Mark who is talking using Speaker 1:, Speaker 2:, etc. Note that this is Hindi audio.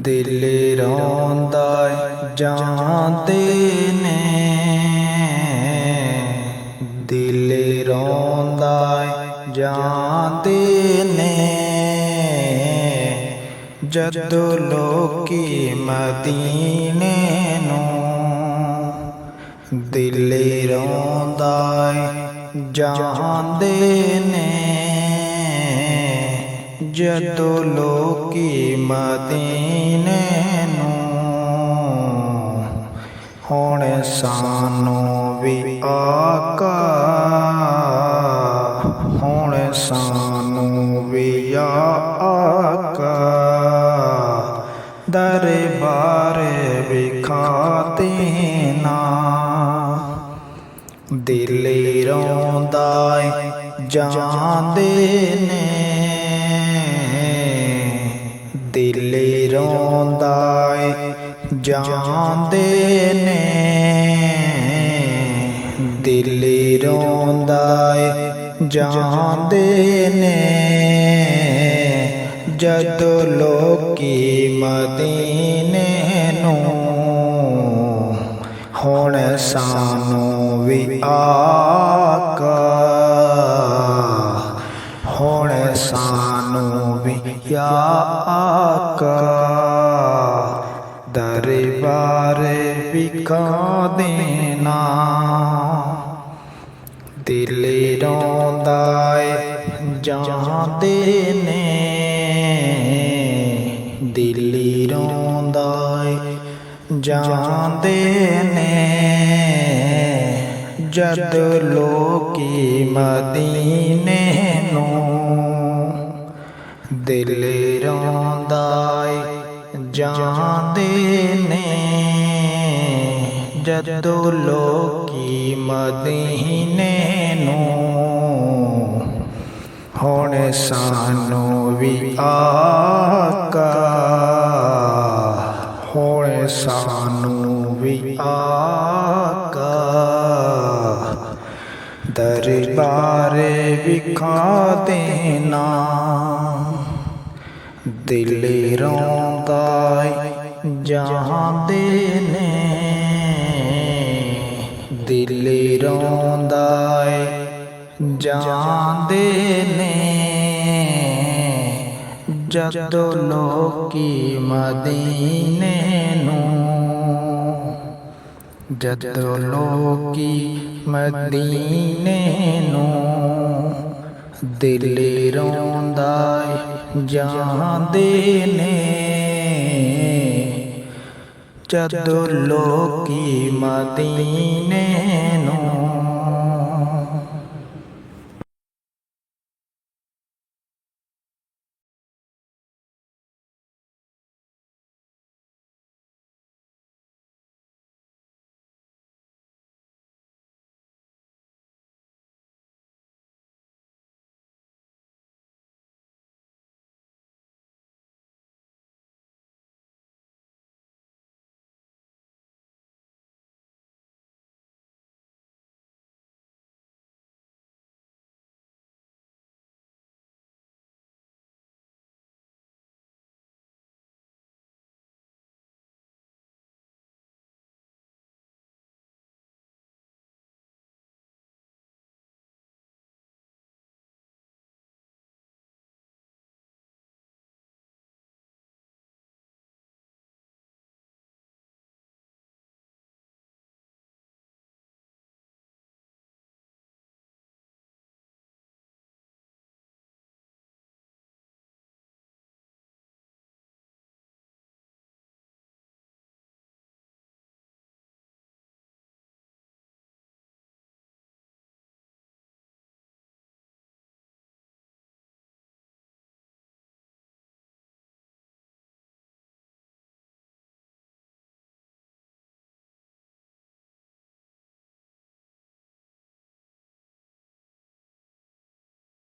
Speaker 1: दिल रोंदा जांदे ने, दिल रोंदा जांदे ने, जदों लोकी मदीने नूं। दिल रोंदा जांदे ने, जदों लोकी मदीने नूं। हुण सानूं भी आका, हुण सानूं भी आका, दरबार विखा देना। दिल रोंदा जांदे ने, दिल रोंदा जांदे ने, दिल रोंदा जांदे ने, जदों लोकी मदीने नूं। हुण सानूं भी आका, हुण सानूं भी आका, दरबार विखा देना। दिल रोंदा जांदे ने, दिल रोंदा जांदे ने, जदों लोकी मदीने नूं। दिल रोंदा जांदे ने, जदों लोकी मदीने नूं। हुण सानूं भी आका, हुण सानूं भी आका, दरबार विखा देना। दिल रोंदा जांदे ने, दिल रोंदा जांदे ने, जदों लोकी मदीने नूं। जदों लोकी मदीने नूं। दिल रोंदा जांदे ने, जदों लोकी मदीने नूं।